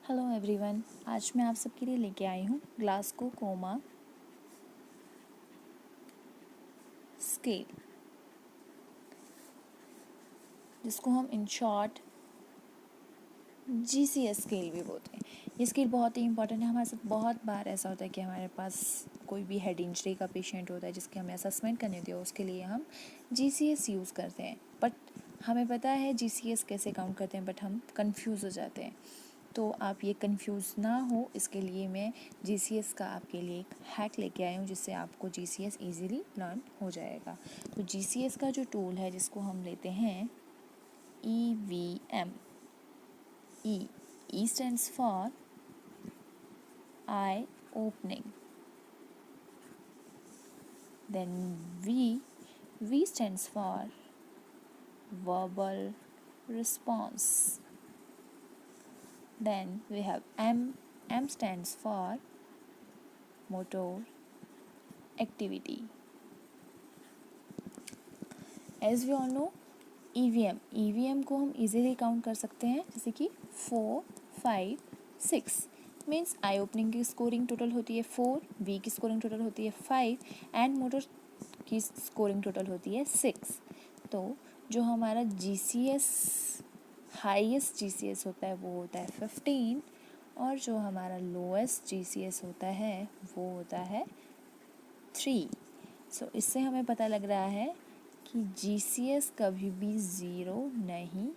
Hello everyone, आज मैं आप सबके लिए लेके आई हूँ ग्लासगो कोमा स्केल, जिसको हम इन शॉर्ट GCS स्केल भी बोलते हैं। ये स्केल बहुत ही इंपॉर्टेंट है। हमारे साथ बहुत बार ऐसा होता है कि हमारे पास कोई भी हेड इंजरी का पेशेंट होता है जिसके हमें असेसमेंट करनी होती है, उसके लिए हम GCS यूज़ करते हैं। बट हमें पता है GCS कैसे काउंट करते हैं, बट हम कंफ्यूज हो जाते हैं। तो आप ये कंफ्यूज ना हो, इसके लिए मैं GCS का आपके लिए एक हैक लेके आई हूँ, जिससे आपको GCS इजीली लर्न हो जाएगा। तो GCS का जो टूल है, जिसको हम लेते हैं EVM, E stands for eye opening, then V stands for verbal response, then we have M stands for motor activity. As we all know, EVM को हम इजीली काउंट कर सकते हैं, जैसे कि 4, 5, 6 मीन्स आई ओपनिंग की स्कोरिंग टोटल होती है 4, वी की स्कोरिंग टोटल होती है 5 एंड मोटर की स्कोरिंग टोटल होती है 6। तो जो हमारा GCS हाईएस्ट GCS होता है वो होता है 15, और जो हमारा लोएस्ट GCS होता है वो होता है 3। सो इससे हमें पता लग रहा है कि GCS कभी भी ज़ीरो नहीं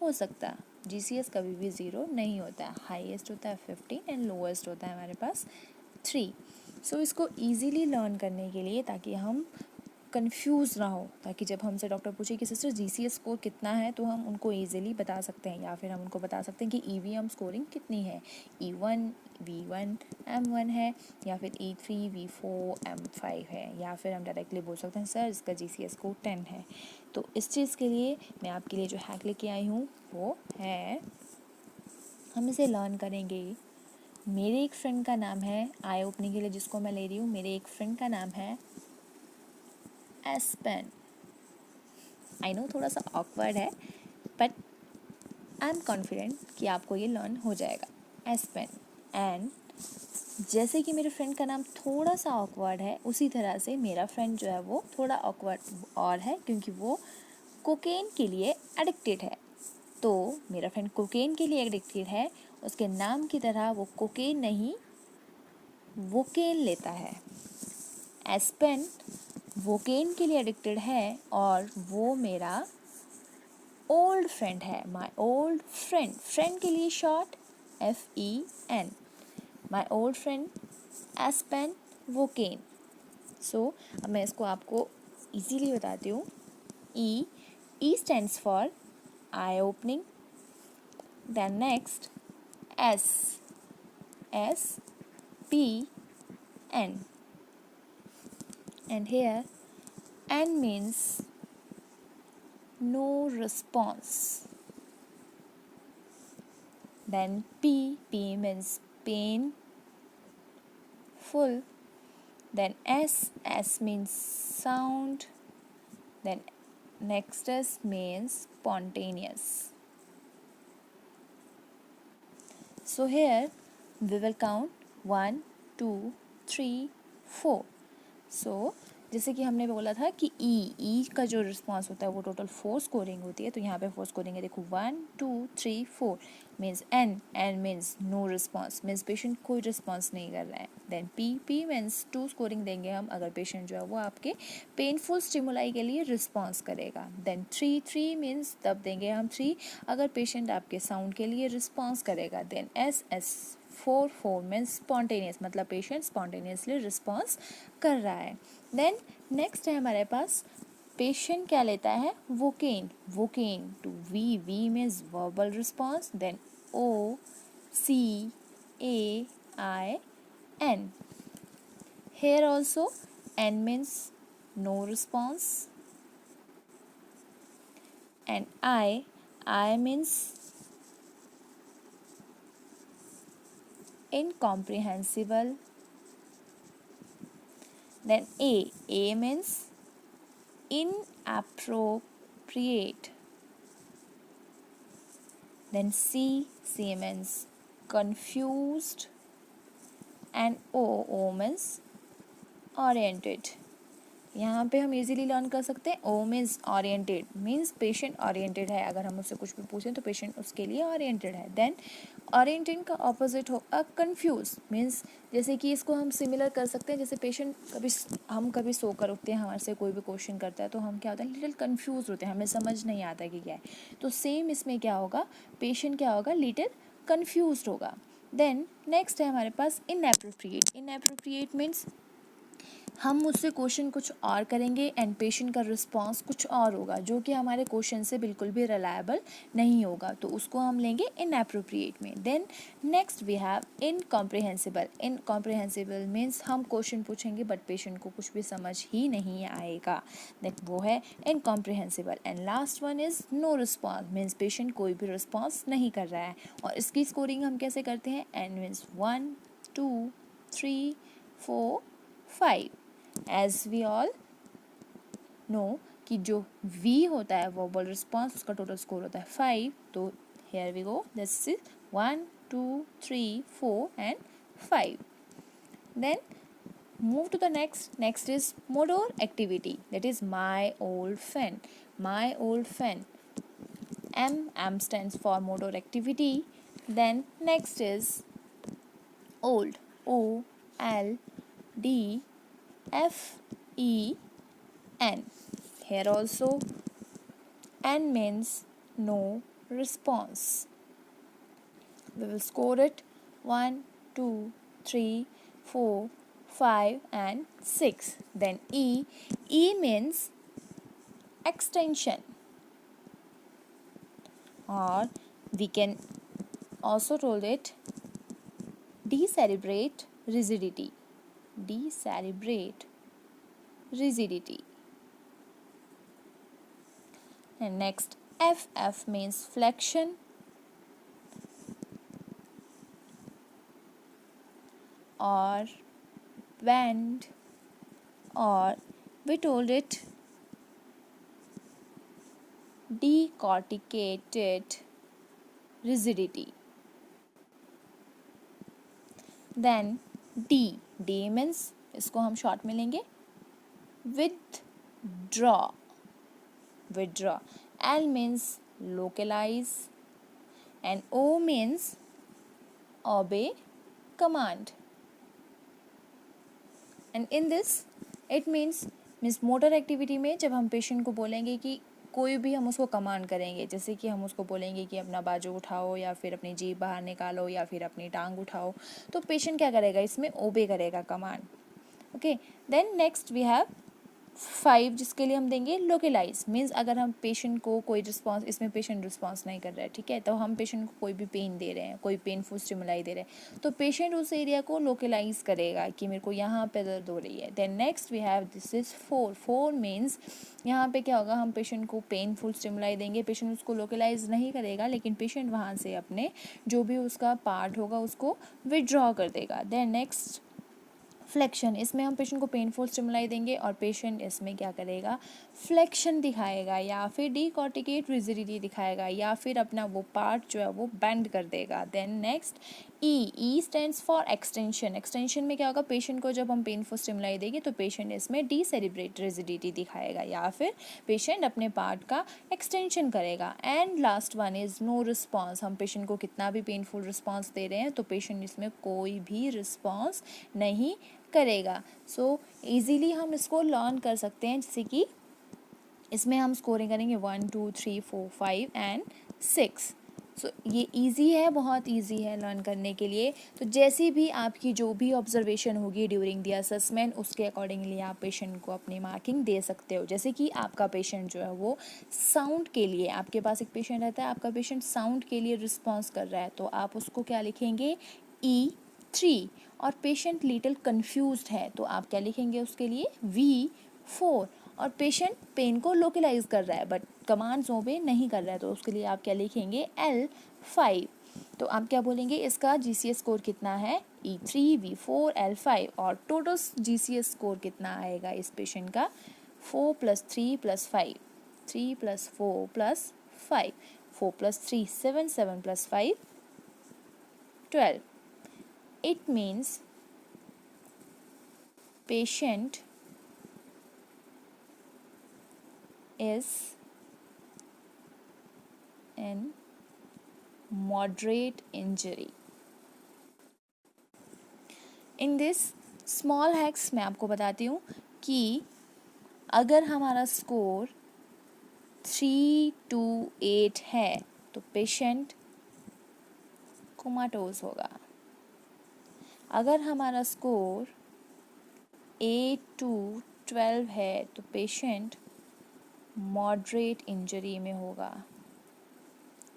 हो सकता। GCS कभी भी ज़ीरो नहीं होता है। हाईएस्ट होता है 15 एंड लोएस्ट होता है हमारे पास 3। सो इसको इजीली लर्न करने के लिए, ताकि हम कंफ्यूज ना हो, ताकि जब हमसे डॉक्टर पूछे कि सिस्टर GCS स्कोर कितना है, तो हम उनको इजीली बता सकते हैं, या फिर हम उनको बता सकते हैं कि EVM स्कोरिंग कितनी है, E1 V1 M1 है, या फिर E3 V4 M5 है, या फिर हम डायरेक्टली बोल सकते हैं सर इसका GCS स्कोर 10 है। तो इस चीज़ के लिए मैं आपके लिए जो हैक लेके आई हूँ वो है, हम इसे लर्न करेंगे। मेरे एक फ्रेंड का नाम है, आई ओपनिंग के लिए जिसको मैं ले रही हूँ, मेरे एक फ्रेंड का नाम है एस्पेन। आई नो थोड़ा सा ऑकवर्ड है, बट आई एम कॉन्फिडेंट कि आपको ये लर्न हो जाएगा। एस्पेन। एंड जैसे कि मेरे फ्रेंड का नाम थोड़ा सा ऑकवर्ड है, उसी तरह से मेरा फ्रेंड जो है वो थोड़ा ऑकवर्ड और है, क्योंकि वो कोकेन के लिए एडिक्टेड है। तो मेरा फ्रेंड कोकेन के लिए एडिक्टेड है, उसके नाम की तरह वो कोकेन नहीं वोकेन लेता है। एस्पेन वोकेन के लिए एडिक्टेड है, और वो मेरा ओल्ड फ्रेंड है, माई ओल्ड फ्रेंड। फ्रेंड के लिए short FEN, my old friend एस्पेन वोकेन। सो अब मैं इसको आपको इजीली बताती हूँ। E stands for eye opening, then next SPN, and here N means no response, then P means pain full, then S means sound, then next S means spontaneous. So here we will count 1, 2, 3, 4. So जैसे कि हमने बोला था कि ई का जो response होता है वो टोटल 4 स्कोरिंग होती है, तो यहाँ पे 4 स्कोरिंग है। देखो 1, 2, 3, 4 means N means no response, means patient कोई रिस्पॉन्स नहीं कर रहा है। देन पी मीन्स 2 स्कोरिंग देंगे हम अगर पेशेंट जो है वो आपके पेनफुल स्टिमुलाई के लिए रिस्पॉन्स करेगा। देन 3 मीन्स तब देंगे हम 3 अगर पेशेंट आपके साउंड के लिए रिस्पॉन्स करेगा। देन एस 4 मीन्स स्पॉन्टेनियस, मतलब पेशेंट स्पॉन्टेनियसली रिस्पॉन्स कर रहा है। देन नेक्स्ट है हमारे पास पेशेंट क्या लेता है, वोकेन to V means verbal response, then OCAIN। here also N means no response, and I means incomprehensible, then A means inappropriate, then C means confused, and O means oriented. यहाँ पे हम easily learn कर सकते हैं O means oriented, means patient oriented है. अगर हम उससे कुछ भी पूछें तो पेशेंट उसके लिए ओरिएंटेड है. देन ओरिएंटेड का ऑपोजिट होगा कंफ्यूज, मीन्स जैसे कि इसको हम सिमिलर कर सकते हैं. जैसे पेशेंट कभी सोकर उठते हैं, हमारे से कोई भी क्वेश्चन करता है तो हम क्या होता है, लिटिल कंफ्यूज होते हैं, हमें समझ नहीं आता कि क्या है. तो सेम इसमें क्या होगा, पेशेंट क्या होगा, लिटिल कंफ्यूज होगा. देन नेक्स्ट है हमारे पास इनएप्रोप्रिएट. इनएप्रोप्रिएट मीन्स हम मुझसे क्वेश्चन कुछ और करेंगे एंड पेशेंट का रिस्पांस कुछ और होगा, जो कि हमारे क्वेश्चन से बिल्कुल भी रिलायबल नहीं होगा, तो उसको हम लेंगे इनएप्रोप्रिएट में. Then next we have incomprehensible. Incomprehensible means हम क्वेश्चन पूछेंगे बट पेशेंट को कुछ भी समझ ही नहीं आएगा, दैट वो है incomprehensible. And last one is no response, means patient कोई भी रिस्पॉन्स नहीं कर रहा है. और इसकी स्कोरिंग हम कैसे करते हैं, N means 1 2 3 4 5. As we all know कि जो V होता है वर्बल रिस्पॉन्स, उसका टोटल स्कोर होता है 5. तो here we go, this is 1 2 3 4 and 5. Then move to the next is motor activity, that is my old friend. My old friend, M stands for motor activity. Then next is old, OLDFEN. Here also N means no response. We will score it 1 2 3 4 5 and 6. Then E means extension, or we can also told it decerebrate rigidity. Decerebrate rigidity. And next FF means flexion, or bend, or we told it decorticated rigidity. Then D means, इसको हम short में लेंगे withdraw. L means localize, and O means obey command. And in this it means motor activity में जब हम patient को बोलेंगे कि कोई भी हम उसको कमांड करेंगे, जैसे कि हम उसको बोलेंगे कि अपना बाजू उठाओ या फिर अपनी जीभ बाहर निकालो या फिर अपनी टांग उठाओ, तो पेशेंट क्या करेगा, इसमें ओबे करेगा command. Okay. Then next we have 5, जिसके लिए हम देंगे लोकलाइज. मीन्स अगर हम पेशेंट को कोई रिस्पांस, इसमें पेशेंट रिस्पांस नहीं कर रहा है, ठीक है, तो हम पेशेंट को कोई भी पेन दे रहे हैं, कोई पेनफुल स्टिमुलाई दे रहे हैं, तो पेशेंट उस एरिया को लोकलाइज करेगा कि मेरे को यहाँ पे दर्द हो रही है. Then next we have this is 4 means यहाँ पे क्या होगा, हम पेशेंट को पेनफुल स्टिमुलाई देंगे, पेशेंट उसको लोकलाइज नहीं करेगा, लेकिन पेशेंट वहाँ से अपने जो भी उसका पार्ट होगा उसको विड्रॉ कर देगा. देन नेक्स्ट फ्लेक्शन, इसमें हम पेशेंट को पेनफुल स्टिमुलाई देंगे और पेशेंट इसमें क्या करेगा, फ्लेक्शन दिखाएगा या फिर डीकॉर्टिकेट रिजिडिटी दिखाएगा या फिर अपना वो पार्ट जो है वो बेंड कर देगा. Then next E stands for extension. Extension में क्या होगा, पेशेंट को जब हम पेनफुल स्टिमुलाई देंगे तो पेशेंट इसमें डीसेरिब्रेट रिजिडिटी दिखाएगा या फिर पेशेंट अपने पार्ट का एक्सटेंशन करेगा. And last one is no response. हम पेशेंट को कितना भी पेनफुल रिस्पॉन्स दे रहे हैं तो पेशेंट इसमें कोई भी रिस्पॉन्स नहीं करेगा. सो इजीली हम इसको लर्न कर सकते हैं, जैसे कि इसमें हम स्कोरिंग करेंगे 1 2 3 4 5 एंड 6. सो ये इजी है, बहुत इजी है लर्न करने के लिए. तो जैसी भी आपकी जो भी ऑब्जर्वेशन होगी ड्यूरिंग द असेसमेंट, उसके अकॉर्डिंगली आप पेशेंट को अपनी मार्किंग दे सकते हो. जैसे कि आपका पेशेंट जो है वो साउंड के लिए, आपके पास एक पेशेंट रहता है, आपका पेशेंट साउंड के लिए रिस्पॉन्स कर रहा है, तो आप उसको क्या लिखेंगे, E3. और पेशेंट लिटिल कन्फ्यूज्ड है तो आप क्या लिखेंगे उसके लिए, V4. और पेशेंट पेन को लोकलाइज कर रहा है बट कमांड्स ओबे नहीं कर रहा है, तो उसके लिए आप क्या लिखेंगे, L5. तो आप क्या बोलेंगे, इसका GCS स्कोर कितना है, E3 V4 L5. और टोटल GCS स्कोर कितना आएगा इस पेशेंट का, 4 + 3 + 5, 3 + 4 + 5, 4 + 3 7, 7 + 5 12. It means patient is in moderate injury. In this small hacks मैं आपको बताती हूँ कि अगर हमारा स्कोर 3 to 8 है तो पेशेंट कोमाटोज होगा। अगर हमारा स्कोर 8 to 12 है तो पेशेंट मॉडरेट इंजरी में होगा,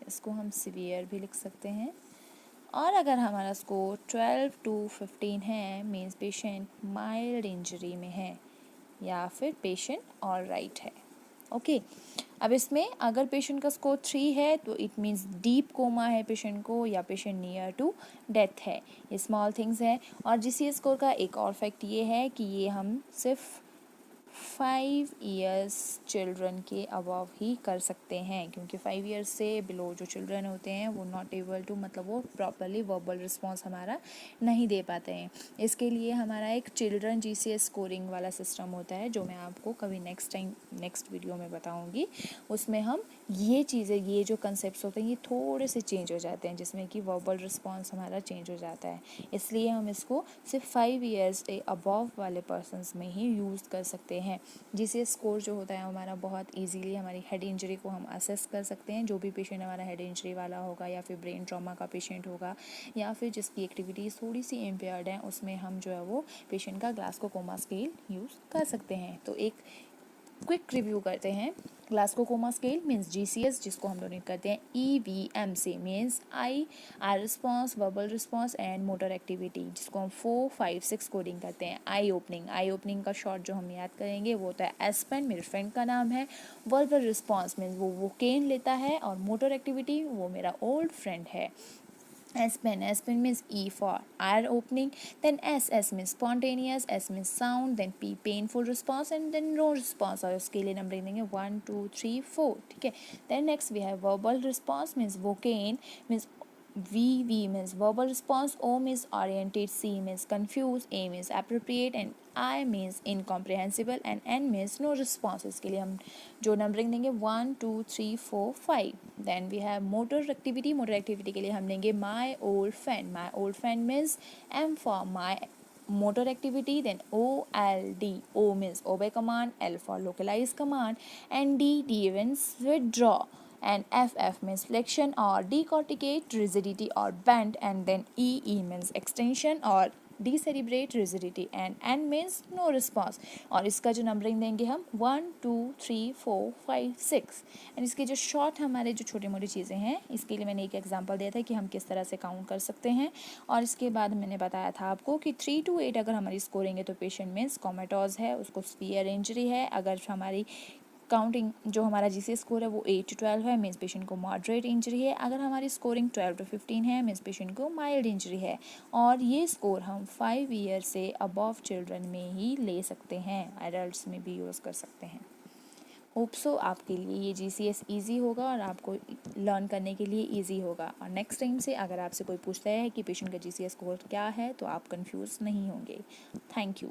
इसको हम सीवियर भी लिख सकते हैं। और अगर हमारा स्कोर 12 to 15 है मीन्स पेशेंट माइल्ड इंजरी में है या फिर पेशेंट ऑल राइट है। ओके अब इसमें अगर पेशेंट का स्कोर 3 है तो इट मीन्स डीप कोमा है पेशेंट को या पेशेंट नियर टू डेथ है। ये स्मॉल थिंग्स है। और जीसीएस स्कोर का एक और फैक्ट ये है कि ये हम सिर्फ 5 इयर्स चिल्ड्रन के अबव ही कर सकते हैं, क्योंकि 5 इयर्स से बिलो जो चिल्ड्रन होते हैं वो नॉट एबल टू मतलब वो प्रॉपरली वर्बल रिस्पॉन्स हमारा नहीं दे पाते हैं। इसके लिए हमारा एक चिल्ड्रन जीसीएस स्कोरिंग वाला सिस्टम होता है जो मैं आपको कभी नेक्स्ट वीडियो में बताऊंगी। उसमें हम ये चीज़ें, ये जो कंसेप्ट होते हैं ये थोड़े से चेंज हो जाते हैं, जिसमें कि वर्बल रिस्पॉन्स हमारा चेंज हो जाता है। इसलिए हम इसको सिर्फ 5 इयर्स से अबव वाले पर्सनस में ही यूज़ कर सकते हैं। जीसीएस स्कोर जो होता है हमारा बहुत इजीली हमारी हेड इंजरी को हम असेस कर सकते हैं। जो भी पेशेंट हमारा हेड इंजरी वाला होगा या फिर ब्रेन ट्रॉमा का पेशेंट होगा या फिर जिसकी एक्टिविटीज़ थोड़ी सी इम्पेयर्ड हैं, उसमें हम जो है वो पेशेंट का ग्लासगो कोमा स्केल यूज़ कर सकते हैं। तो एक क्विक रिव्यू करते हैं। Glasgow coma scale means GCS, जिसको हम डोनेट करते हैं ईवीएम से, means eye response, verbal response and motor activity, जिसको हम 4, 5, 6 कोडिंग करते हैं। आई ओपनिंग का शॉर्ट जो हम याद करेंगे वो होता है एस्पेन, मेरे फ्रेंड का नाम है। वर्बल रिस्पॉन्स मीन्स वो वोकेन लेता है, और मोटर एक्टिविटी वो मेरा ओल्ड फ्रेंड है। Aspen means E for eye opening, then S means spontaneous, S means sound, then P painful response, and then no response, और उसके लिए नंबर देंगे 1 2 3 4, ठीक है। then next we have verbal response means vocaine means V means verbal response, O means oriented, C means confused, A means appropriate, and I means incomprehensible, and N means no response। इसके लिए हम जो numbering देंगे 1 2 3 4 5। Then we have motor activity के लिए हम देंगे my old friend means M for my motor activity, then OLD, O means obey command, L for localize command, and D means withdraw, and FF means flexion or decorticate, rigidity or bend, and then E means extension or decerebrate rigidity, and N means no response। और इसका जो numbering देंगे हम 1 2 3 4 5 6। And इसके जो short हमारे जो छोटी मोटी चीज़ें हैं, इसके लिए मैंने एक एग्जांपल दिया था कि हम किस तरह से काउंट कर सकते हैं। और इसके बाद मैंने बताया था आपको कि 3 to 8 अगर हमारी स्कोरिंग है तो पेशेंट मीन्स कोमेटोज है, उसको स्पीयर इंजरी है। अगर हमारी काउंटिंग जो हमारा जीसीएस स्कोर है वो 8 to 12 है मीन्स पेशेंट को मॉडरेट इंजरी है। अगर हमारी स्कोरिंग 12 to 15 है मीन्स पेशेंट को माइल्ड इंजरी है। और ये स्कोर हम 5 ईयर से अबव चिल्ड्रन में ही ले सकते हैं, एडल्ट्स में भी यूज़ कर सकते हैं। होप सो आपके लिए ये जीसीएस ईजी होगा और आपको लर्न करने के लिए ईजी होगा। और नेक्स्ट टाइम से अगर आपसे कोई पूछता है कि पेशेंट का जीसीएस स्कोर क्या है तो आप कंफ्यूज नहीं होंगे। Thank you.